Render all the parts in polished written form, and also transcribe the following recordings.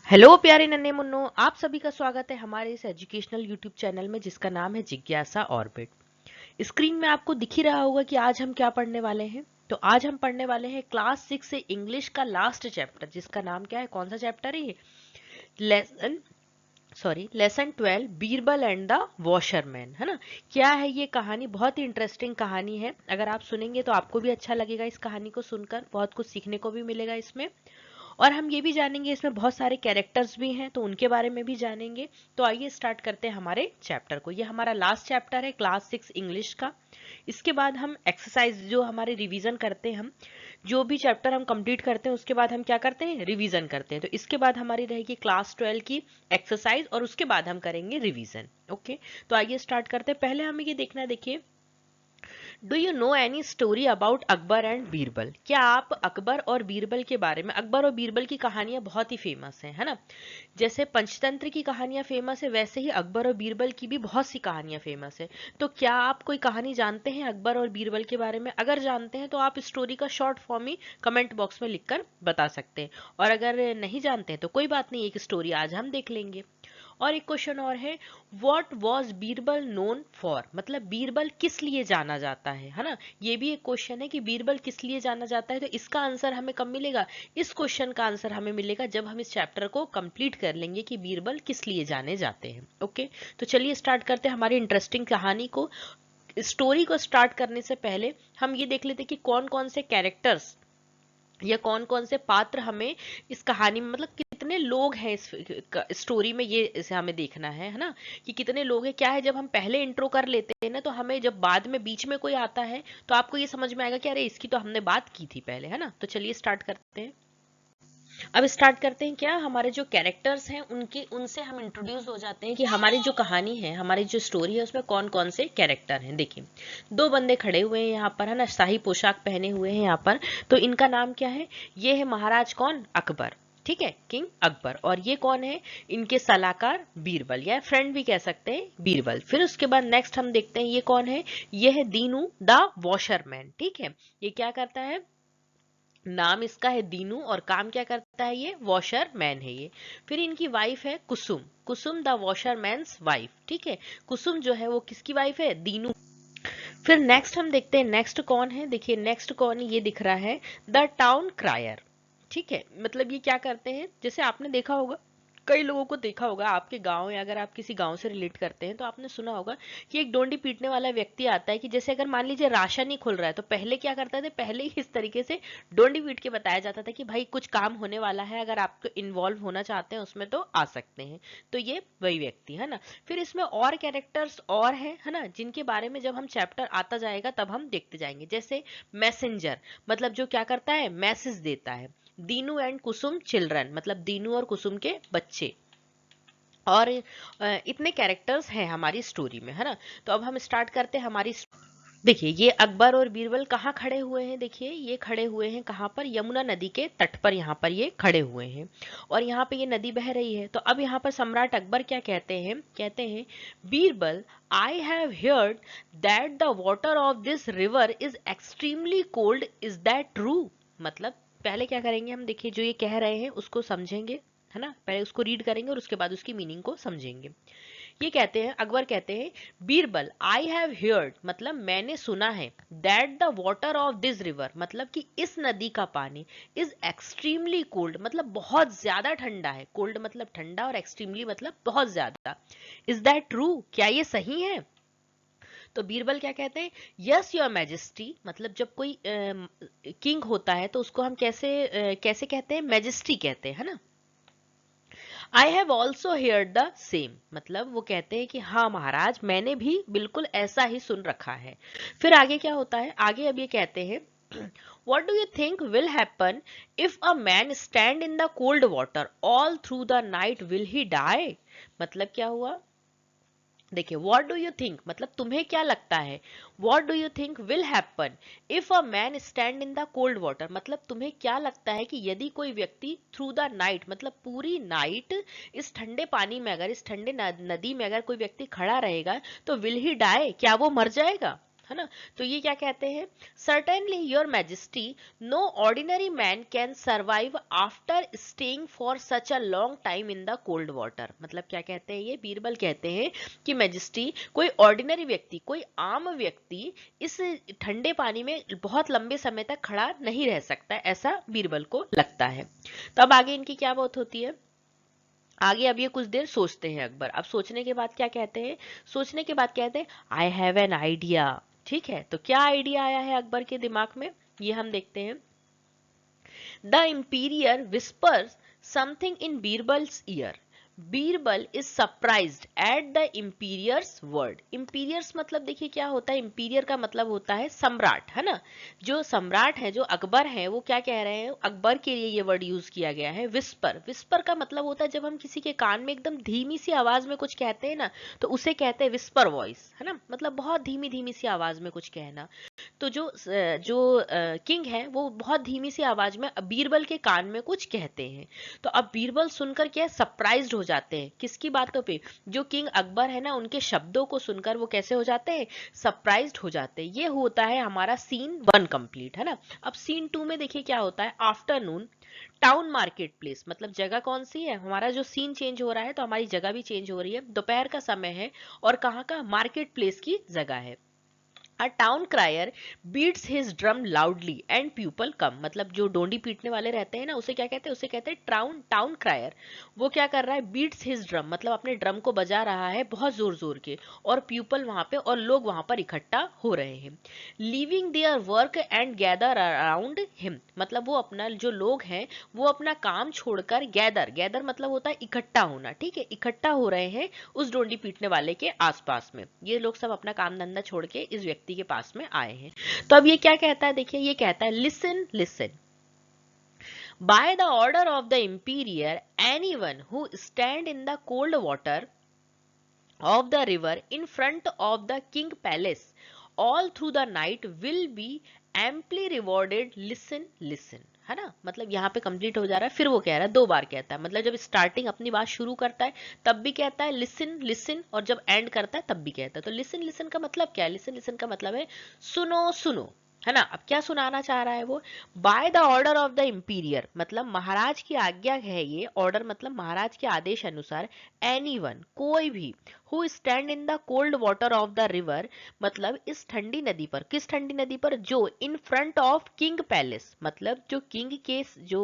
Hello प्यारे नन्हे Munro, आप सभी का स्वागत है हमारे इस एजुकेशनल यूट्यूब चैनल में जिसका नाम है जिज्ञासा ऑर्बिट। स्क्रीन में आपको दिख ही रहा होगा कि आज हम क्या पढ़ने वाले हैं। तो आज हम पढ़ने वाले हैं क्लास 6 से इंग्लिश का लास्ट चैप्टर जिसका नाम क्या है, कौन सा चैप्टर है ये? Lesson lesson 12 Birbal and the washerman, है ना। क्या है ये कहानी? बहुत ही इंटरेस्टिंग कहानी है। अगर आप सुनेंगे तो आपको भी अच्छा लगेगा, इस कहानी को सुनकर बहुत कुछ सीखने को भी मिलेगा इसमें। और हम ये भी जानेंगे इसमें बहुत सारे कैरेक्टर्स भी हैं तो उनके बारे में भी जानेंगे। तो आइए स्टार्ट करते हैं हमारे चैप्टर को। ये हमारा लास्ट चैप्टर है क्लास 6 इंग्लिश का। इसके बाद हम एक्सरसाइज जो हमारे रिवीजन करते हैं, हम जो भी चैप्टर हम कंप्लीट करते हैं उसके बाद हम क्या करते हैं, रिवीजन करते हैं। तो इसके बाद हमारी रहेगी क्लास 12 की एक्सरसाइज और उसके बाद हम करेंगे रिवीजन। ओके, तो आइए स्टार्ट करते हैं। पहले हमें ये देखना है, देखिए, do you know any story about Akbar and Birbal? क्या आप अकबर और बीरबल के बारे में, अकबर और बीरबल की कहानियां बहुत ही फेमस हैं, है ना। जैसे पंचतंत्र की कहानियां फेमस है वैसे ही अकबर और बीरबल की भी बहुत सी कहानियां फेमस है। तो क्या आप कोई कहानी जानते हैं अकबर और बीरबल के बारे में? अगर जानते हैं तो आप स्टोरी का शॉर्ट फॉर्म ही कमेंट बॉक्स में लिखकर बता सकते हैं, और अगर नहीं जानते हैं तो कोई बात नहीं, एक स्टोरी आज हम देख लेंगे। और एक क्वेश्चन और है, what was Birbal known for? मतलब बीरबल किस लिए जाना जाता है ना। ये भी एक क्वेश्चन है कि बीरबल किस लिए जाना जाता है। तो इसका आंसर हमें कब मिलेगा? इस क्वेश्चन का आंसर हमें मिलेगा जब हम इस चैप्टर को कंप्लीट कर लेंगे कि बीरबल किस लिए जाने जाते हैं। ओके, तो चलिए स्टार्ट करते हैं हमारी इंटरेस्टिंग कहानी को। स्टोरी को स्टार्ट करने से पहले हम ये देख लेते हैं कि कौन कौन से कैरेक्टर्स या कौन कौन से पात्र हमें इस कहानी में, मतलब कितने लोग हैं इस स्टोरी में, ये इसे हमें देखना है ना, कि कितने लोग हैं। क्या है, जब हम पहले इंट्रो कर लेते हैं ना तो हमें जब बाद में बीच में कोई आता है तो आपको ये समझ में आएगा कि अरे इसकी तो हमने बात की थी पहले, है ना। तो चलिए स्टार्ट करते हैं। अब स्टार्ट करते हैं, क्या हमारे जो कैरेक्टर्स हैं उनके उनसे हम इंट्रोड्यूस हो जाते हैं कि हमारी जो कहानी है, हमारी जो स्टोरी है उसमें कौन कौन से कैरेक्टर हैं। देखिए, दो बंदे खड़े हुए हैं यहाँ पर, है ना, शाही पोशाक पहने हुए हैं यहाँ पर। तो इनका नाम क्या है? ये है महाराज कौन? अकबर। ठीक है, किंग अकबर। और ये कौन है? इनके सलाहकार बीरबल, या फ्रेंड भी कह सकते हैं, बीरबल। फिर उसके बाद नेक्स्ट हम देखते हैं ये कौन है? ये है दीनू द वॉशरमैन। ठीक है, ये क्या करता है? नाम इसका है दीनू और काम क्या करता है? ये वॉशर मैन है ये। फिर इनकी वाइफ है कुसुम, कुसुम द वॉशर मैन्स वाइफ। ठीक है, कुसुम जो है वो किसकी वाइफ है? दीनू। फिर नेक्स्ट हम देखते हैं, नेक्स्ट कौन है? देखिए नेक्स्ट कौन है, ये दिख रहा है द टाउन क्रायर। ठीक है, मतलब ये क्या करते हैं, जैसे आपने देखा होगा, कई लोगों को देखा होगा आपके गांव, या अगर आप किसी गांव से रिलेट करते हैं तो आपने सुना होगा कि एक डोंडी पीटने वाला व्यक्ति आता है कि जैसे अगर मान लीजिए राशन ही खुल रहा है तो पहले क्या करते थे, पहले ही इस तरीके से डोंडी पीट के बताया जाता था कि भाई कुछ काम होने वाला है, अगर आप इन्वॉल्व होना चाहते हैं उसमें तो आ सकते हैं। तो ये वही व्यक्ति है ना। फिर इसमें और कैरेक्टर्स और हैं, है ना, जिनके बारे में जब हम चैप्टर आता जाएगा तब हम देखते जाएंगे। जैसे मैसेंजर, मतलब जो क्या करता है, मैसेज देता है। दीनू एंड कुसुम चिल्ड्रन, मतलब दीनू और कुसुम के बच्चे। और इतने कैरेक्टर्स हैं हमारी स्टोरी में, है ना। तो अब हम स्टार्ट करते हैं हमारी। देखिए, ये अकबर और बीरबल कहाँ खड़े हुए हैं? देखिए ये खड़े हुए हैं कहाँ पर? यमुना नदी के तट पर यहाँ पर ये खड़े हुए हैं, और यहाँ पे ये नदी बह रही है। तो अब यहाँ पर सम्राट अकबर क्या कहते हैं? कहते हैं, Birbal, I have heard that the water of this river is extremely cold, is that true? मतलब पहले क्या करेंगे हम, देखिए जो ये कह रहे हैं उसको समझेंगे, है ना, पहले उसको रीड करेंगे और उसके बाद उसकी मीनिंग को समझेंगे। ये कहते हैं, अकबर कहते हैं, बीरबल, आई हैव हियर्ड, मतलब मैंने सुना है, that the water of this river, मतलब कि इस नदी का पानी, इज एक्सट्रीमली कोल्ड, मतलब बहुत ज्यादा ठंडा है। कोल्ड मतलब ठंडा और एक्सट्रीमली मतलब बहुत ज्यादा। Is that true? क्या ये सही है? तो बीरबल क्या कहते हैं? यस योर मैजेस्टी, मतलब जब कोई किंग होता है तो उसको हम कैसे कहते हैं? मैजेस्टी कहते हैं, है ना। I have also hear the same, मतलब वो कहते हैं कि हाँ महाराज, मैंने भी बिल्कुल ऐसा ही सुन रखा है। फिर आगे क्या होता है? आगे अब ये कहते हैं, what do you think will happen if a man stand in the cold water all through the night, will he die? मतलब क्या हुआ? देखिए, व्हाट डू यू थिंक, मतलब तुम्हें क्या लगता है, what do you think will happen if a man stand in the cold water, मतलब तुम्हें क्या लगता है कि यदि कोई व्यक्ति थ्रू द नाइट, मतलब पूरी नाइट इस ठंडे पानी में, अगर इस ठंडे नदी में अगर कोई व्यक्ति खड़ा रहेगा तो विल ही डाई, क्या वो मर जाएगा? है ना। तो ये क्या कहते हैं, certainly your majesty, no ordinary man can survive after staying for such a long time in the cold water. मतलब क्या कहते हैं, ये बीरबल कहते हैं कि मैजेस्टी, कोई ऑर्डिनरी व्यक्ति, कोई आम व्यक्ति इस ठंडे पानी में बहुत लंबे समय तक खड़ा नहीं रह सकता, ऐसा बीरबल को लगता है। तो अब आगे इनकी क्या बात होती है, आगे अब ये कुछ देर सोचते हैं अकबर। अब सोचने के बाद क्या कहते हैं, सोचने के बाद कहते हैं आई हैव एन आइडिया। ठीक है, तो क्या आइडिया आया है अकबर के दिमाग में, ये हम देखते हैं। The emperor whispers something in Birbal's ear, Birbal is surprised at the emperor's word. Emperor's मतलब देखिए क्या होता है, इंपीरियर का मतलब होता है सम्राट, है ना। जो सम्राट है, जो अकबर है, वो क्या कह रहे हैं, अकबर के लिए ये वर्ड यूज किया गया है विस्पर। विस्पर का मतलब होता है जब हम किसी के कान में एकदम धीमी सी आवाज में कुछ कहते हैं ना, तो उसे कहते हैं विस्पर वॉइस, है ना। मतलब बहुत धीमी धीमी सी आवाज में कुछ कहना। तो जो किंग है वो बहुत धीमी सी आवाज में बीरबल के कान में कुछ कहते हैं। तो अब बीरबल सुनकर क्या सरप्राइज्ड हो जाते हैं, किसकी बातों पे, जो किंग अकबर है ना उनके शब्दों को सुनकर वो कैसे हो जाते हैं, सरप्राइज्ड हो जाते हैं। ये होता है हमारा सीन 1 कंप्लीट, है ना। अब सीन 2 में देखिए क्या होता है, आफ्टरनून टाउन मार्केट प्लेस, मतलब जगह कौन सी है, हमारा जो सीन चेंज हो रहा है तो हमारी जगह भी चेंज हो रही है, दोपहर का समय है और कहाँ का, मार्केट प्लेस की जगह है। A town crier beats his drum loudly and people come। मतलब जो डोंडी पीटने वाले रहते हैं ना, उसे क्या कहते हैं, उसे कहते हैं टाउन क्रायर। वो क्या कर रहा है, बीट्स हिज ड्रम, मतलब अपने ड्रम को बजा रहा है बहुत जोर जोर के, और पीपल वहां पे, और लोग वहां पर इकट्ठा हो रहे हैं। Leaving their work and gather around him, मतलब वो अपना, जो लोग हैं वो अपना काम छोड़कर, गैदर मतलब होता है इकट्ठा होना, ठीक है, इकट्ठा हो रहे हैं उस डोंडी पीटने वाले के आसपास में। ये लोग सब अपना काम धंधा छोड़ के इस व्यक्ति के पास में आए हैं। तो अब ये क्या कहता है, देखिए ये कहता है listen listen, by the order of the imperial anyone who stand in the cold water of the river in front of the king palace all through the night will be amply rewarded, listen listen। है ना, मतलब यहाँ पे complete हो जा रहा है, फिर वो कह रहा है, 2 बार कहता है। मतलब जब स्टार्टिंग अपनी बात शुरू करता है तब भी कहता है लिसन लिसन, और जब एंड करता है तब भी कहता है। तो लिसन लिसन का मतलब क्या है, लिसन लिसन का मतलब है सुनो सुनो, है ना। अब क्या सुनाना चाह रहा है वो, by the order of the imperial, मतलब महाराज की आज्ञा है ये, ऑर्डर मतलब महाराज के आदेश अनुसार, एनीवन कोई भी, who stand in the cold water of the river, मतलब इस ठंडी नदी पर, किस ठंडी नदी पर, जो in front of king palace, मतलब जो किंग के जो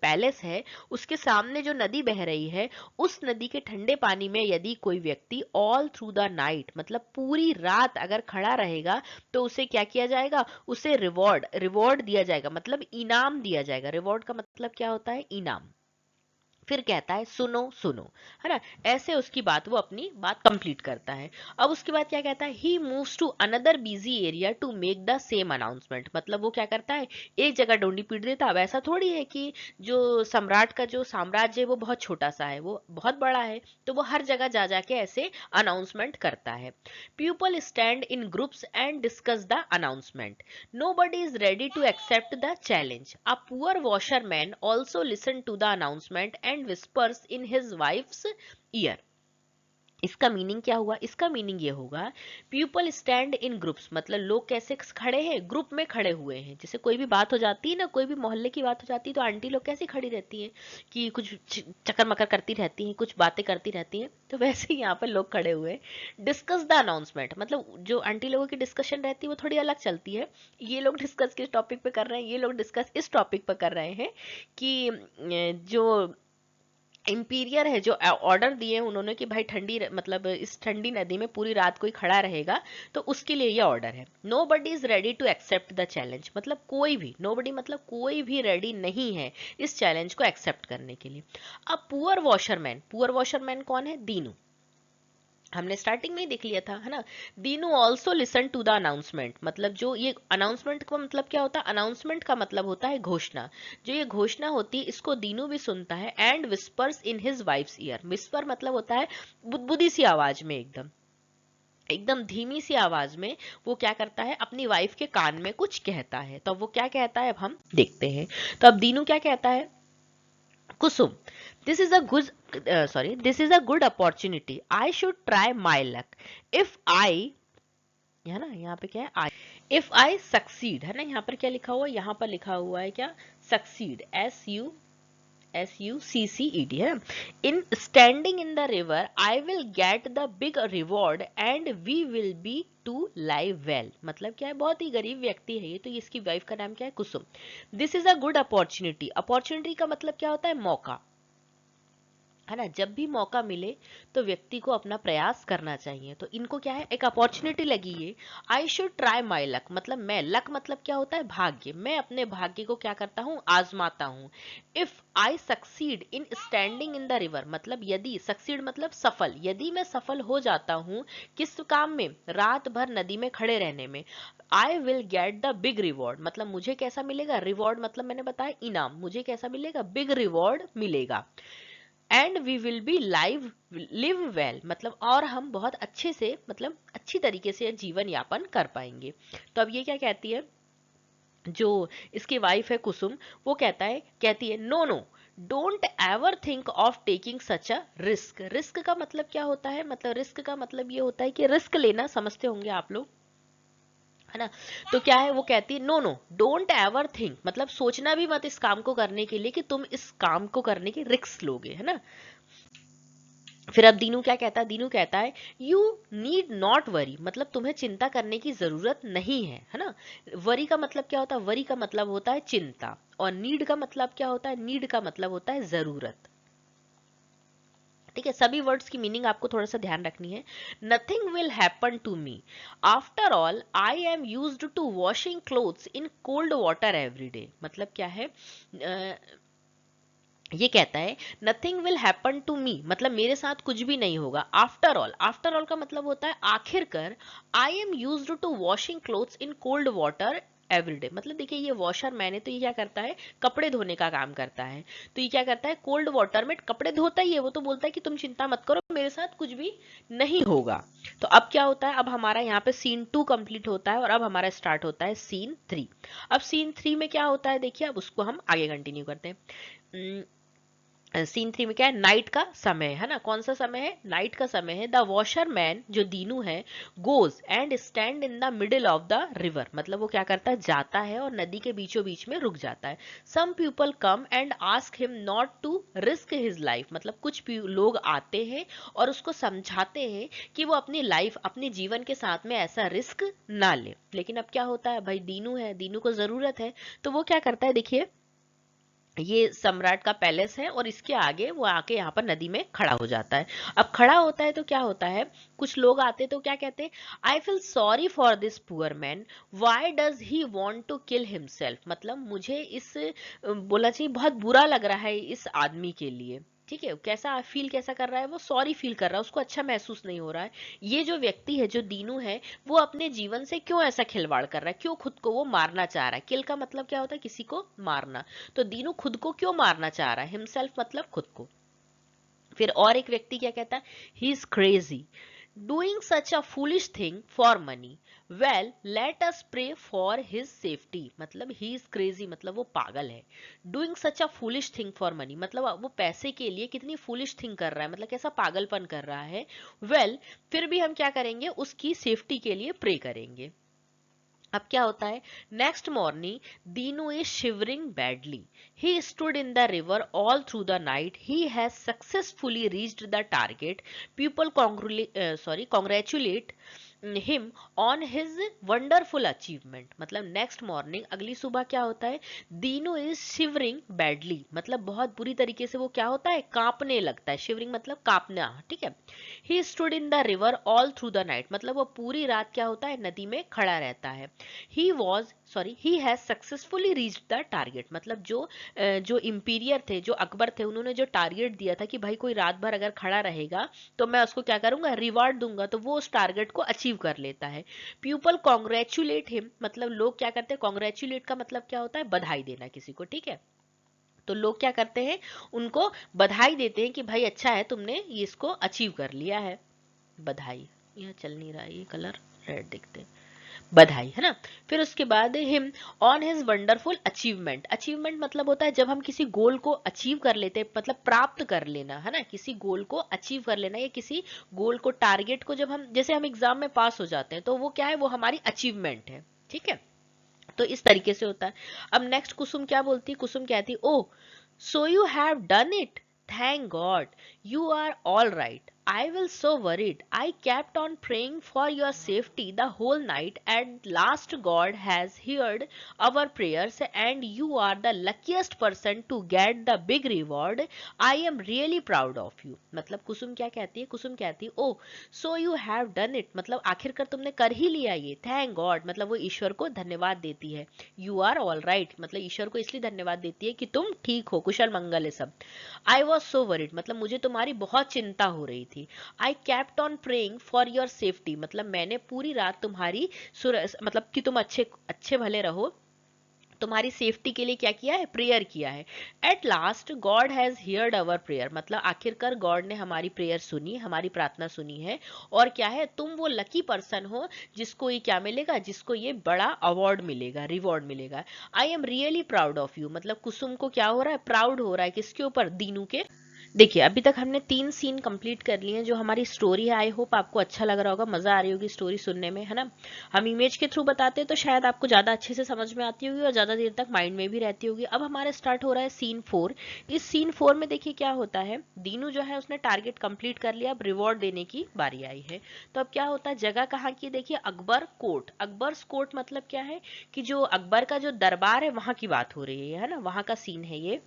पैलेस है उसके सामने जो नदी बह रही है, उस नदी के ठंडे पानी में यदि कोई व्यक्ति ऑल थ्रू द नाइट, मतलब पूरी रात अगर खड़ा रहेगा, तो उसे क्या किया जाएगा, उसे रिवॉर्ड दिया जाएगा, मतलब इनाम दिया जाएगा। रिवॉर्ड का मतलब क्या होता है, इनाम। फिर कहता है सुनो सुनो, है ना। ऐसे उसकी बात, वो अपनी बात कंप्लीट करता है। अब उसके बाद क्या कहता है, he moves to another busy area to make the same announcement. मतलब वो क्या करता है, एक जगह डोंडी पीट देता। अब ऐसा थोड़ी है कि जो सम्राट का जो साम्राज्य है वो बहुत छोटा सा है, वो बहुत बड़ा है, तो वो हर जगह जा जाके ऐसे अनाउंसमेंट करता है। People stand in groups and discuss the announcement, nobody is ready to accept the challenge. A poor washerman also listened to the announcement and whispers in his wife's ear। इसका मीनिंग क्या हुआ, इसका meaning ये होगा, people stand in groups, मतलब लोग कैसे खड़े हैं, ग्रुप में खड़े हुए हैं। जैसे कोई भी बात हो जाती है ना, कोई भी मोहल्ले की बात हो जाती है, तो आंटी लोग कैसी खड़ी रहती हैं कि कुछ चक्कर मकर करती रहती हैं, कुछ बातें करती रहती हैं, तो वैसे ही यहाँ पर लोग खड़े हुए हैं। डिस्कस द अनाउंसमेंट, मतलब जो आंटी लोगों की डिस्कशन रहती है वो थोड़ी अलग चलती है। ये लोग डिस्कस किस टॉपिक पे कर रहे हैं, ये लोग डिस्कस इस टॉपिक पे कर रहे हैं कि जो इंपीरियर है, जो ऑर्डर दिए उन्होंने कि भाई ठंडी, मतलब इस ठंडी नदी में पूरी रात कोई खड़ा रहेगा, तो उसके लिए ये ऑर्डर है। Nobody is ready to accept the challenge, मतलब कोई भी, नो बडी मतलब कोई भी रेडी नहीं है इस चैलेंज को एक्सेप्ट करने के लिए। अब पुअर वॉशरमैन कौन है, दीनू, हमने स्टार्टिंग में ही देख लिया था, है ना। Dinu also listen to the announcement, मतलब जो ये अनाउंसमेंट का मतलब क्या होता है, अनाउंसमेंट का मतलब होता है घोषणा। जो ये घोषणा होती है इसको दीनू भी सुनता है, and whispers in his wives year. Whisper मतलब होता है बुदबुदी सी आवाज में, एकदम एकदम धीमी सी आवाज में वो क्या करता है, अपनी वाइफ के कान में कुछ कहता है। तो अब वो क्या कहता है, अब हम देखते हैं। तो अब दीनू क्या कहता है, कुसुम, this is a good this is a good opportunity, I should try my luck if I, है ना, यहाँ पे क्या है, इफ आई सक्सीड, है ना, यहाँ पर क्या लिखा हुआ है, यहाँ पर लिखा हुआ है क्या, सक्सीड, SUCCED है, in standing in the river I will get the big reward and we will be to live well. मतलब क्या है, बहुत ही गरीब व्यक्ति है ये, तो इसकी वाइफ का नाम क्या है, Kusum. This is a good opportunity, opportunity का मतलब क्या होता है, मौका, है ना, जब भी मौका मिले तो व्यक्ति को अपना प्रयास करना चाहिए। तो इनको क्या है, एक अपॉर्चुनिटी लगी है, I should try my luck, मतलब मैं, लक मतलब क्या होता है, भाग्य, मैं अपने भाग्य को क्या करता हूँ, आजमाता हूँ। If I succeed in standing in the river, मतलब यदि, सक्सीड मतलब सफल, यदि मैं सफल हो जाता हूँ किस काम में, रात भर नदी में खड़े रहने में, आई will get the big reward, मतलब मुझे कैसा मिलेगा, रिवॉर्ड मतलब मैंने बताया इनाम, मुझे कैसा मिलेगा, बिग रिवॉर्ड मिलेगा। And we will be live well, मतलब और हम बहुत अच्छे से, मतलब अच्छी तरीके से जीवन यापन कर पाएंगे। तो अब ये क्या कहती है, जो इसकी वाइफ है कुसुम, वो कहती है no no, don't ever think of taking such a risk. Risk का मतलब क्या होता है, मतलब रिस्क का मतलब ये होता है कि रिस्क लेना, समझते होंगे आप लोग, है ना। तो क्या है, वो कहती है no no don't ever think, मतलब सोचना भी मत इस काम को करने के लिए कि तुम इस काम को करने की रिस्क लोगे, है ना। फिर अब दीनू क्या कहता है, दीनू कहता है यू नीड नॉट वरी, मतलब तुम्हें चिंता करने की जरूरत नहीं है ना। वरी का मतलब क्या होता है, वरी का मतलब होता है चिंता, और नीड का मतलब क्या होता है, नीड का मतलब होता है जरूरत। ठीक है, सभी वर्ड्स की मीनिंग आपको थोड़ा सा ध्यान रखनी है। Nothing will happen to me, after all I am used to washing clothes in cold water every day. मतलब क्या है, ये कहता है nothing will happen to me, मतलब मेरे साथ कुछ भी नहीं होगा। आफ्टर ऑल, आफ्टर ऑल का मतलब होता है आखिरकार, I am used to washing clothes in cold water everyday, मतलब देखिए ये वॉशर मैन है, तो ये क्या करता है, कपड़े धोने का काम करता है। तो ये क्या करता है, कोल्ड वाटर में कपड़े धोता ही है, वो तो बोलता है कि तुम चिंता मत करो, मेरे साथ कुछ भी नहीं होगा। तो अब क्या होता है, अब हमारा यहाँ पे सीन 2 कंप्लीट होता है, और अब हमारा स्टार्ट होता है सीन 3। अब सीन 3 में क्या होता है, देखिए अब उसको हम आगे कंटिन्यू करते हैं। सीन 3 में क्या है, नाइट का समय है ना, कौन सा समय है, नाइट का समय है। द वॉशर मैन, जो दीनू है, goes and stand in the middle of the river, मतलब वो क्या करता है, जाता है और नदी के बीचों बीच में रुक जाता है। Some people come and ask him not to risk his life, मतलब कुछ लोग आते हैं और उसको समझाते हैं कि वो अपनी लाइफ, अपने जीवन के साथ में ऐसा रिस्क ना ले। लेकिन अब क्या होता है, भाई दीनू है, दीनू को जरूरत है, तो वो क्या करता है, देखिए ये सम्राट का पैलेस है और इसके आगे वो आके यहाँ पर नदी में खड़ा हो जाता है। अब खड़ा होता है तो क्या होता है, कुछ लोग आते तो क्या कहते हैं, I feel sorry for this poor man, why does he want to kill himself, मतलब मुझे इस बोला चाहिए बहुत बुरा लग रहा है इस आदमी के लिए। ठीक है, कैसा फील, कैसा कर रहा है, वो सॉरी फील कर रहा है, उसको अच्छा महसूस नहीं हो रहा है। ये जो व्यक्ति है, जो दीनू है, वो अपने जीवन से क्यों ऐसा खिलवाड़ कर रहा है, क्यों खुद को वो मारना चाह रहा है। किल का मतलब क्या होता है, किसी को मारना। तो दीनू खुद को क्यों मारना चाह रहा है, हिमसेल्फ मतलब खुद को। फिर और एक व्यक्ति क्या कहता है, he is crazy doing such a foolish thing for money, well let us pray for his safety, मतलब ही इज क्रेजी मतलब वो पागल है। Doing such a foolish thing for money, मतलब वो पैसे के लिए कितनी फूलिश थिंग कर रहा है, मतलब कैसा पागलपन कर रहा है। वेल फिर भी हम क्या करेंगे, उसकी सेफ्टी के लिए प्रे करेंगे। अब क्या होता है, next morning Dinu is shivering badly, he stood in the river all through the night, he has successfully reached the target, people congratulate him on his wonderful achievement. मतलब नेक्स्ट मॉर्निंग, अगली सुबह क्या होता है, दीनू इज शिवरिंग बैडली, मतलब बहुत बुरी तरीके से वो क्या होता है, कांपने लगता है। शिवरिंग मतलब कांपना, ठीक है। He stood in the river all through the night, मतलब वो पूरी रात क्या होता है, नदी में खड़ा रहता है। He has successfully reached the target, मतलब जो इंपीरियर थे, जो अकबर थे, उन्होंने जो टारगेट दिया था कि भाई कोई रात भर अगर खड़ा रहेगा तो मैं उसको क्या करूंगा, रिवार्ड दूंगा, तो वो उस टारगेट को अचीव कर लेता है। पीपल कॉन्ग्रेचुलेट हिम, मतलब लोग क्या करते हैं, कॉन्ग्रेचुलेट का मतलब क्या होता है, बधाई देना किसी को, ठीक है। तो लोग क्या करते हैं, उनको बधाई देते हैं कि भाई अच्छा है, तुमने ये इसको अचीव कर लिया है। बधाई, यह चल नहीं रहा है, ये कलर रेड दिखते हैं, बधाई, है ना। फिर उसके बाद him on his wonderful achievement, achievement मतलब होता है जब हम किसी गोल को अचीव कर लेते हैं, मतलब प्राप्त कर लेना, है ना, किसी गोल को अचीव कर लेना, या किसी गोल को, टारगेट को, जब हम, जैसे हम एग्जाम में पास हो जाते हैं तो वो क्या है, वो हमारी अचीवमेंट है। ठीक है, तो इस तरीके से होता है। अब नेक्स्ट कुसुम क्या बोलती है, कुसुम कहती है, oh so you have done it, thank God you are all right, I was so worried. I kept on praying for your safety the whole night. At last, God has heard our prayers, and you are the luckiest person to get the big reward. I am really proud of you. मतलब कुसुम क्या कहती है, कुसुम कहती है, oh so you have done it, मतलब आखिरकार तुमने कर ही लिया ये, थैंक गॉड, मतलब वो ईश्वर को धन्यवाद देती है, यू आर ऑल राइट, मतलब ईश्वर को इसलिए धन्यवाद देती है कि तुम ठीक हो, कुशल मंगल है सब। आई वॉज सो वरिड, मतलब मुझे तुम्हारी बहुत चिंता हो रही थी। I kept on praying for your safety, मतलब मैंने पूरी रात तुम्हारी मतलब कि तुम अच्छे अच्छे भले रहो, तुम्हारी सेफ्टी के लिए क्या किया है, प्रेयर किया है। At last God has heard our prayer, मतलब आखिरकार गॉड ने हमारी प्रेयर सुनी, हमारी प्रार्थना सुनी है। और क्या है, तुम वो लकी पर्सन हो जिसको ये क्या मिलेगा, जिसको ये बड़ा अवार्ड मिलेगा, रिवॉर्ड मिलेगा। I am really proud of you, मतलब कुसुम को क्या हो रहा है, प्राउड हो रहा है, किसके ऊपर, दीनू के। देखिए अभी तक हमने 3 सीन कंप्लीट कर लिए हैं। जो हमारी स्टोरी है, आई होप आपको अच्छा लग रहा होगा, मजा आ रही होगी स्टोरी सुनने में, है ना। हम इमेज के थ्रू बताते हैं तो शायद आपको ज्यादा अच्छे से समझ में आती होगी और ज्यादा देर तक माइंड में भी रहती होगी। अब हमारा स्टार्ट हो रहा है सीन 4। इस सीन 4 में देखिए क्या होता है, दीनू जो है उसने टारगेट कंप्लीट कर लिया, अब रिवॉर्ड देने की बारी आई है। तो अब क्या होता है, जगह कहाँ की, देखिए अकबर कोर्ट। अकबर कोर्ट मतलब क्या है कि जो अकबर का जो दरबार है वहां की बात हो रही है ना, वहां का सीन है ये।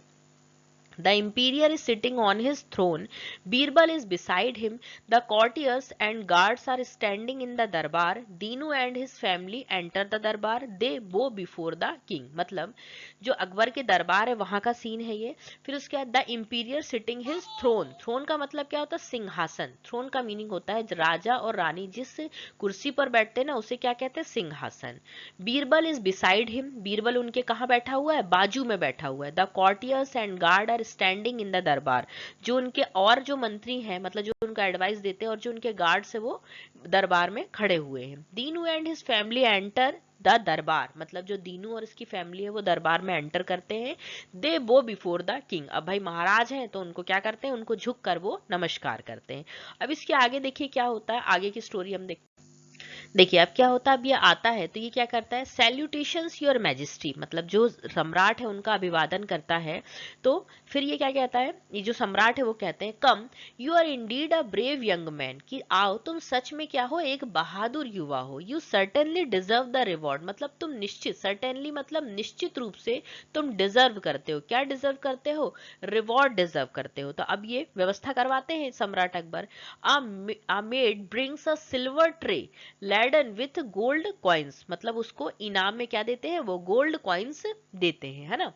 The emperor is sitting on his throne. Birbal is beside him. The courtiers and guards are standing in the darbar. Dinu and his family enter the darbar. They bow before the king. मतलब जो अकबर के दरबार है वहां का scene है ये। फिर उसके बाद the emperor sitting his throne. Throne का मतलब क्या होता है, सिंहासन। थ्रोन का मीनिंग होता है राजा और रानी जिस कुर्सी पर बैठते हैं ना, उसे क्या कहते हैं, सिंहासन। Birbal is beside him. Birbal उनके कहाँ बैठा हुआ है, बाजू में बैठा हुआ है। The courtiers and guard are standing in the darbar. जो उनके और जो मंत्री हैं, मतलब जो उनका एडवाइस देते हैं, और जो उनके गार्ड्स है वो दरबार में खड़े हुए हैं। Dinu and his family enter the darbar, मतलब जो दीनू और इसकी फैमिली है वो दरबार में एंटर करते हैं। दे बो बिफोर द किंग, अब भाई महाराज हैं तो उनको क्या करते हैं, उनको झुक कर वो नमस्कार करते हैं। अब इसके आगे देखिए क्या होता है, आगे की स्टोरी हम देखते हैं। देखिए अब क्या होता है, अब ये आता है तो ये क्या करता है, सैल्यूटेशंस योर मैजेस्टी, मतलब जो सम्राट है उनका अभिवादन करता है। तो फिर ये क्या कहता है, ये जो सम्राट है वो कहते हैं, come you are indeed a brave young man, कि आओ तुम सच में क्या हो, एक बहादुर युवा हो। You certainly deserve the reward, मतलब तुम निश्चित, सर्टेनली मतलब निश्चित रूप से तुम डिजर्व करते हो। क्या डिजर्व करते हो, रिवॉर्ड डिजर्व करते हो। तो अब ये व्यवस्था करवाते हैं सम्राट Akbar. A maid brings a silver tray laden with gold coins, मतलब उसको इनाम में क्या देते हैं, वो गोल्ड कॉइन्स देते हैं, है ना।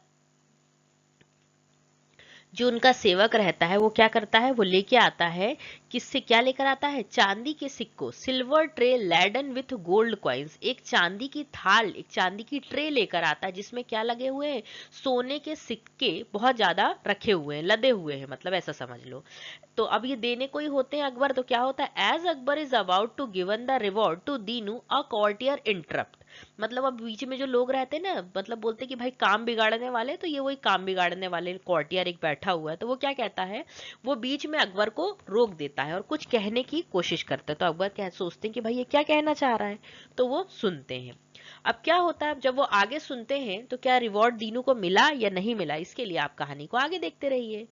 जो उनका सेवक रहता है वो क्या करता है, वो लेके आता है, किससे क्या लेकर आता है, चांदी के सिक्कों, silver tray laden with gold coins, एक चांदी की थाल, एक चांदी की ट्रे लेकर आता है जिसमें क्या लगे हुए हैं, सोने के सिक्के बहुत ज्यादा रखे हुए हैं, लदे हुए हैं, मतलब ऐसा समझ लो। तो अब ये देने को ही होते हैं अकबर, तो क्या होता है, as Akbar is about to given the reward to Dinu a courtier interrupt, मतलब अब बीच में जो लोग रहते हैं ना, मतलब बोलते हैं कि भाई काम बिगाड़ने वाले, तो ये वही काम बिगाड़ने वाले कॉर्टियर एक बैठा हुआ है, तो वो क्या कहता है, वो बीच में अकबर को रोक देता है और कुछ कहने की कोशिश करता है। तो अकबर क्या सोचते हैं कि भाई ये क्या कहना चाह रहा है, तो वो सुनते हैं। अब क्या होता है, जब वो आगे सुनते हैं तो क्या रिवॉर्ड दीनू को मिला या नहीं मिला, इसके लिए आप कहानी को आगे देखते रहिए।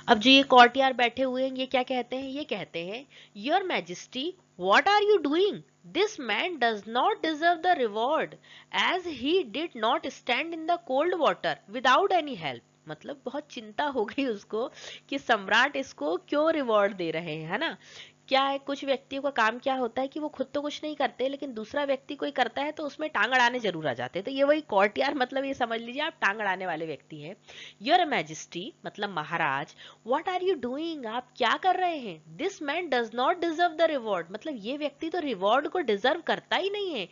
अब जो ये कोर्टियार बैठे हुए हैं ये क्या कहते हैं, ये कहते हैं, your majesty what are you doing, this man does not deserve the reward as he did not stand in the cold water without any help, मतलब बहुत चिंता हो गई उसको कि सम्राट इसको क्यों रिवॉर्ड दे रहे हैं, है ना। क्या है, कुछ व्यक्तियों का काम क्या होता है कि वो खुद तो कुछ नहीं करते लेकिन दूसरा व्यक्ति कोई करता है तो उसमें टांग अड़ाने जरूर आ जाते हैं। तो ये वही कोर्टियार, मतलब ये समझ लीजिए आप टांग अड़ाने वाले व्यक्ति हैं। योर मैजेस्टी मतलब महाराज, व्हाट आर यू डूइंग, आप क्या कर रहे हैं, this man does not deserve the reward, मतलब ये व्यक्ति तो रिवॉर्ड को डिजर्व करता ही नहीं है।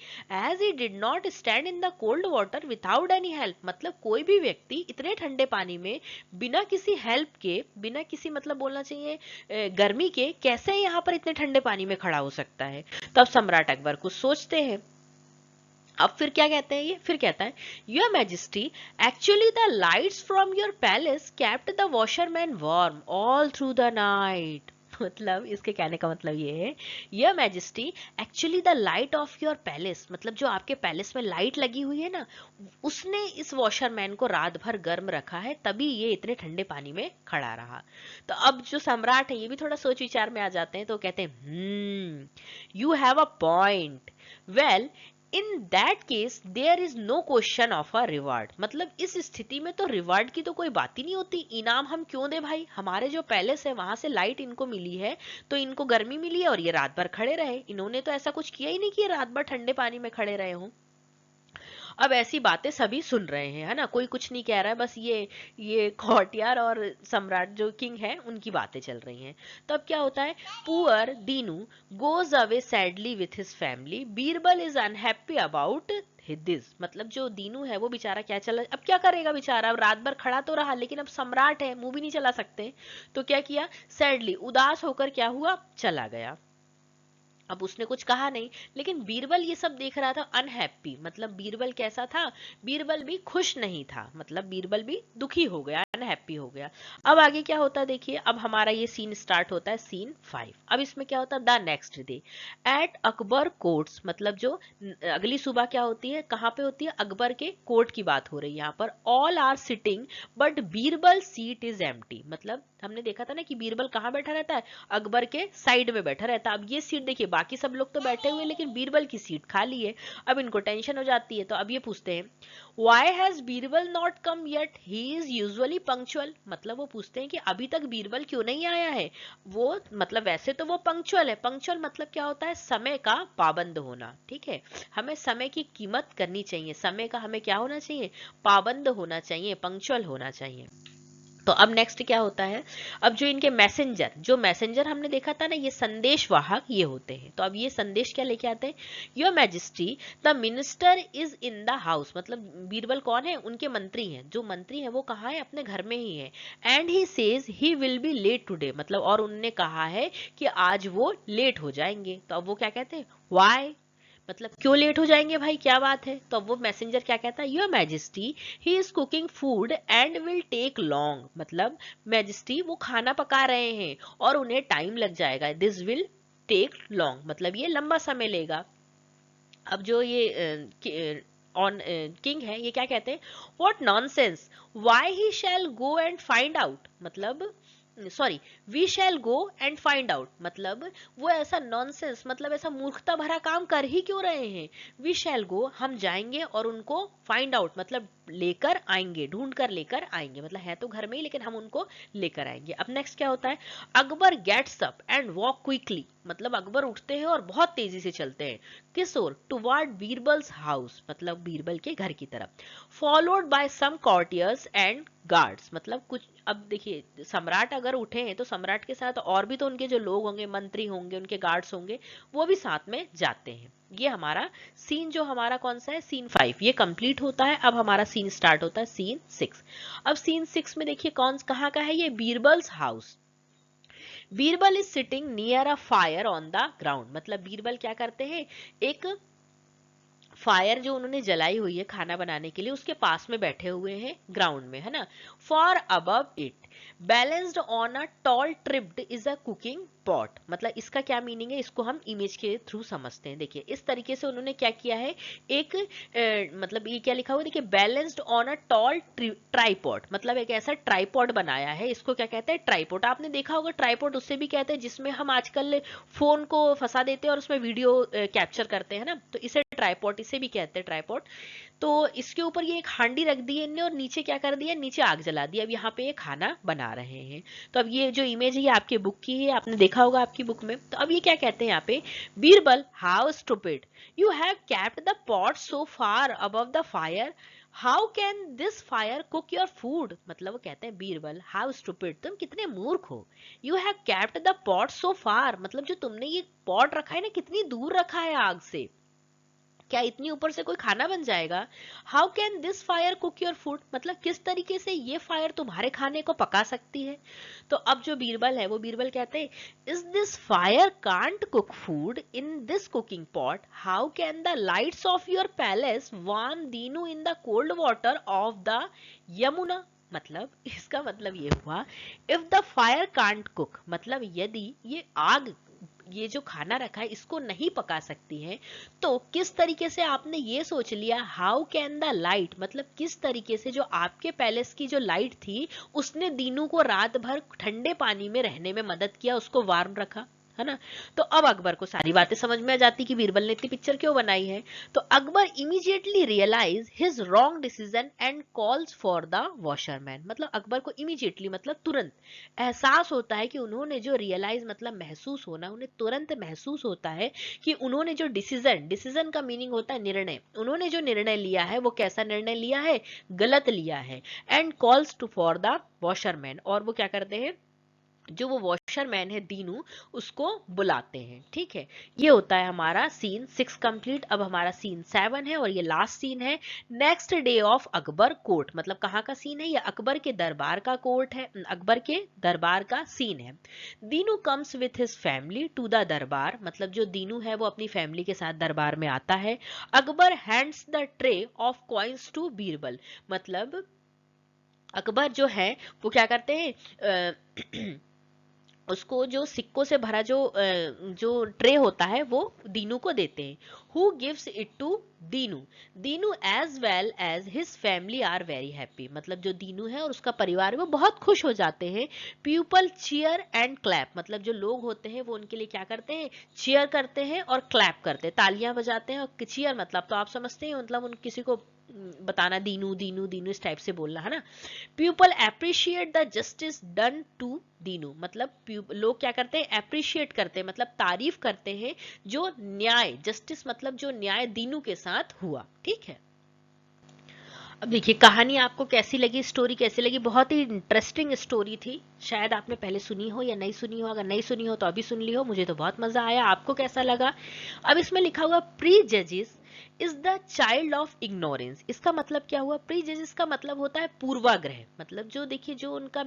As he did not stand in the cold water without any help, मतलब कोई भी व्यक्ति इतने ठंडे पानी में बिना किसी हेल्प के, बिना किसी मतलब बोलना चाहिए गर्मी के, कैसे यहाँ पर इतने ठंडे पानी में खड़ा हो सकता है। तब सम्राट अकबर कुछ सोचते हैं। अब फिर क्या कहते हैं, ये फिर कहता है, your majesty actually the lights from your palace kept the washerman warm all through the night, मतलब इसके कहने का मतलब ये है, your majesty actually the light of your palace, मतलब जो आपके पैलेस में लाइट लगी हुई है ना, उसने इस वॉशरमैन को रात भर गर्म रखा है, तभी ये इतने ठंडे पानी में खड़ा रहा। तो अब जो सम्राट है ये भी थोड़ा सोच विचार में आ जाते हैं, तो कहते हैं you have a point, well in that case there is no question of a reward, मतलब इस स्थिति में तो रिवार्ड की तो कोई बात ही नहीं होती, इनाम हम क्यों दे भाई, हमारे जो पैलेस है वहां से लाइट इनको मिली है, तो इनको गर्मी मिली है और ये रात भर खड़े रहे, इन्होंने तो ऐसा कुछ किया ही नहीं कि रात भर ठंडे पानी में खड़े रहे हों। अब ऐसी बातें सभी सुन रहे हैं, है ना, कोई कुछ नहीं कह रहा है, बस ये कौटियार और सम्राट जो किंग है उनकी बातें चल रही हैं। तो अब क्या होता है, poor Dinu goes away sadly with his family, Birbal is unhappy about this, मतलब जो दीनू है वो बेचारा क्या चला, अब क्या करेगा बेचारा, अब रात भर खड़ा तो रहा लेकिन अब सम्राट है, मुंह भी नहीं चला सकते, तो क्या किया, सैडली उदास होकर क्या हुआ, चला गया। अब उसने कुछ कहा नहीं, लेकिन बीरबल ये सब देख रहा था अनहैप्पी, मतलब बीरबल कैसा था, बीरबल भी खुश नहीं था, मतलब बीरबल भी दुखी हो गया, अनहैप्पी हो गया। अब आगे क्या होता है देखिए, अब हमारा ये सीन स्टार्ट होता है, सीन 5। अब इसमें क्या होता है, the next day at Akbar courts, मतलब जो अगली सुबह क्या होती है, कहाँ पे होती है, अकबर के कोर्ट की बात हो रही है यहाँ पर, all are sitting but Birbal seat is empty, मतलब हमने देखा था ना कि बीरबल कहाँ बैठा रहता है, अकबर के साइड में बैठा रहता है। अब ये सीट देखिए, बाकी सब लोग तो बैठे हुए लेकिन बीरबल की सीट खाली है। अब इनको टेंशन हो जाती है, तो अब ये पूछते हैं why has Birbal not come yet, he is usually punctual, मतलब वो पूछते हैं कि अभी तक बीरबल क्यों नहीं आया है, वो मतलब वैसे तो वो पंक्चुअल है, पंक्चुअल मतलब क्या होता है, समय का पाबंद होना, ठीक है, हमें समय की कीमत करनी चाहिए, समय का हमें क्या होना चाहिए, पाबंद होना चाहिए, पंक्चुअल होना चाहिए। तो अब नेक्स्ट क्या होता है, अब जो इनके मैसेंजर, जो मैसेंजर हमने देखा था ना, ये संदेश वाहक ये होते हैं, तो अब ये संदेश क्या लेके आते हैं, your majesty the minister is in the house, मतलब बीरबल कौन है, उनके मंत्री हैं, जो मंत्री हैं वो कहाँ है, अपने घर में ही है, and he says he will be late today, मतलब और उनने कहा है कि आज वो लेट हो जाएंगे। तो अब वो क्या कहते हैं, व्हाई, मतलब क्यों लेट हो जाएंगे भाई, क्या बात है। तो अब वो मैसेंजर क्या कहता है, your majesty he is cooking food and will take long, मतलब मैजेस्टी वो खाना पका रहे हैं और उन्हें टाइम लग जाएगा, दिस विल टेक लॉन्ग, मतलब ये लंबा समय लेगा। अब जो ये ऑन किंग है ये क्या कहते हैं, what nonsense, why he shall go and find out, मतलब sorry we shall go and find out, मतलब वो ऐसा नॉनसेंस, मतलब ऐसा मूर्खता भरा काम कर ही क्यों रहे हैं, वी शैल गो हम जाएंगे और उनको फाइंड आउट मतलब लेकर आएंगे, ढूंढ कर लेकर आएंगे, मतलब है तो घर में ही लेकिन हम उनको लेकर आएंगे। अब नेक्स्ट क्या होता है, Akbar gets up and walk quickly, मतलब अकबर उठते हैं और बहुत तेजी से चलते हैं, किस ओर, टुवर्ड बीरबल्स हाउस, मतलब बीरबल के घर की तरफ, followed by some courtiers and guards, मतलब कुछ, अब देखिए सम्राट अगर उठे हैं तो सम्राट के साथ और भी तो उनके जो लोग होंगे, मंत्री होंगे, उनके गार्ड्स होंगे, वो भी साथ में जाते हैं। ये हमारा सीन जो हमारा कौन सा है, सीन 5 ये कंप्लीट होता है। अब हमारा सीन स्टार्ट होता है सीन 6। अब सीन 6 में देखिए कौन कहाँ का है, ये Birbal's house. Birbal is sitting near a fire on the ground, मतलब बीरबल क्या करते हैं, एक फायर जो उन्होंने जलाई हुई है खाना बनाने के लिए उसके पास में बैठे हुए हैं ग्राउंड में, है ना, for above it balanced on a tall tripped is a cooking pot, मतलब इसका क्या मीनिंग है, इसको हम इमेज के थ्रू समझते हैं। देखिए इस तरीके से उन्होंने क्या किया है, एक मतलब ये क्या लिखा हुआ है, देखिए balanced on a tall tripod, मतलब एक ऐसा ट्राईपॉड बनाया है, इसको क्या कहते हैं, ट्राईपॉड। आपने देखा होगा ट्राईपॉड उससे भी कहते हैं जिसमें हम आजकल फोन को फंसा देते हैं और उसमें वीडियो कैप्चर करते हैं ना, तो इसे ट्राईपॉड, इसे भी कहते हैं ट्राईपॉड। तो इसके ऊपर ये एक हांडी रख दी है इनने और नीचे क्या कर दिया, नीचे आग जला दी, अब यहाँ पे ये खाना बना रहे हैं। तो अब ये जो इमेज है ये आपके बुक की है, आपने देखा होगा आपकी बुक में। तो अब ये क्या कहते हैं यहाँ पे, Birbal how stupid you have kept the pot so far above the fire, how can this fire cook your food, मतलब वो कहते हैं बीरबल हाउ स्टूपिड, तुम कितने मूर्ख हो, you have kept the pot so far, मतलब जो तुमने ये पॉट रखा है ना कितनी दूर रखा है आग से, क्या इतनी ऊपर से कोई खाना बन जाएगा, how can this fire cook your food, मतलब किस तरीके से ये फायर तुम्हारे खाने को पका सकती है। तो अब जो बीरबल है वो बीरबल कहते हैं, is this fire can't cook food in this cooking pot, how can the lights off your palace warm Dinu in the cold water of the Yamuna, मतलब इसका मतलब ये हुआ, if the fire can't cook, मतलब यदि ये आग, ये जो खाना रखा है इसको नहीं पका सकती है, तो किस तरीके से आपने ये सोच लिया, हाउ कैन द लाइट, मतलब किस तरीके से जो आपके पैलेस की जो लाइट थी उसने दीनू को रात भर ठंडे पानी में रहने में मदद किया, उसको वार्म रखा, है ना। तो अब अकबर को सारी बातें समझ में आ जाती कि बीरबल ने इतनी पिक्चर क्यों बनाई है। तो Akbar immediately realize his wrong decision and calls for the washerman, मतलब अकबर को इमीडिएटली मतलब तुरंत एहसास होता है कि उन्होंने जो रियलाइज मतलब महसूस होना, उन्हें तुरंत महसूस होता है कि उन्होंने जो डिसीजन, डिसीजन का मीनिंग होता है निर्णय, उन्होंने जो निर्णय लिया है वो कैसा निर्णय लिया है, गलत लिया है। And calls to for the washerman, और वो क्या करते हैं, जो वो वॉशरमैन है दीनू, उसको बुलाते हैं। ठीक है, ये होता है हमारा सीन 6 कंप्लीट। अब हमारा सीन 7 है और ये लास्ट सीन है। Next day of Akbar court, मतलब कहाँ का सीन है, ये अकबर के दरबार का कोर्ट है, अकबर के दरबार का सीन है। Dinu comes with his family to the darbar, मतलब जो दीनू है वो अपनी फैमिली के साथ दरबार में आता है। Akbar hands the tray of coins to Birbal, मतलब अकबर जो है वो क्या करते हैं उसको जो सिक्कों से भरा जो ट्रे होता है वो दीनू को देते हैं। Who gives it to Dinu, Dinu as well as his family are very happy, मतलब जो दीनू है और उसका परिवार वो बहुत खुश हो जाते हैं। पीपल चीयर एंड क्लैप, मतलब जो लोग होते हैं वो उनके लिए क्या करते हैं, चीयर करते हैं और क्लैप करते हैं, तालियां बजाते हैं। और चीयर मतलब तो आप समझते हैं, मतलब उन किसी को बताना, दीनू दीनू दीनू इस टाइप से बोलना, है ना। People appreciate the justice done to Dinu, मतलब लोग क्या करते हैं, अप्रिशिएट करते हैं, मतलब तारीफ करते हैं जो न्याय, जस्टिस मतलब जो न्याय दीनू के साथ हुआ। ठीक है, अब देखिए कहानी आपको कैसी लगी, स्टोरी कैसी लगी। बहुत ही इंटरेस्टिंग स्टोरी थी, शायद आपने पहले सुनी हो या नहीं सुनी हो, अगर नहीं सुनी हो तो अभी सुन ली हो। मुझे तो बहुत मजा आया, आपको कैसा लगा। अब इसमें लिखा हुआ प्री जजेस is the child of ignorance, इसका मतलब क्या हुआ, प्री जजेस का मतलब होता है पूर्वाग्रह, मतलब जो देखिए जो उनका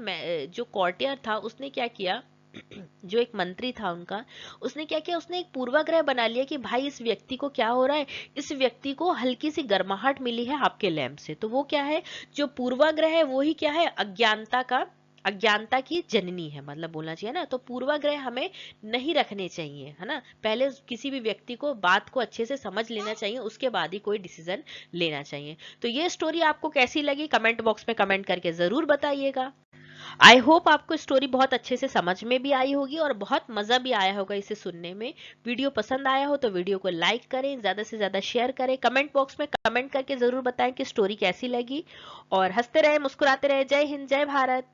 जो कॉर्टियर था उसने क्या किया, जो एक मंत्री था उनका, उसने क्या किया, उसने एक पूर्वाग्रह बना लिया कि भाई इस व्यक्ति को क्या हो रहा है, इस व्यक्ति को हल्की सी गर्माहट मिली है आपके लैंप से। तो वो क्या है, जो पूर्वाग्रह है वो ही क्या है, अज्ञानता का, अज्ञानता की जननी है, मतलब बोलना चाहिए ना। तो पूर्वाग्रह हमें नहीं रखने चाहिए, है ना। पहले किसी भी व्यक्ति को बात को अच्छे से समझ लेना चाहिए, उसके बाद ही कोई डिसीजन लेना चाहिए। तो ये स्टोरी आपको कैसी लगी कमेंट बॉक्स में कमेंट करके जरूर बताइएगा। आई होप आपको स्टोरी बहुत अच्छे से समझ में भी आई होगी और बहुत मजा भी आया होगा इसे सुनने में। वीडियो पसंद आया हो तो वीडियो को लाइक करें, ज्यादा से ज्यादा शेयर करें, कमेंट बॉक्स में कमेंट करके जरूर बताएं कि स्टोरी कैसी लगी। और हंसते रहे, मुस्कुराते रहे। जय हिंद, जय भारत।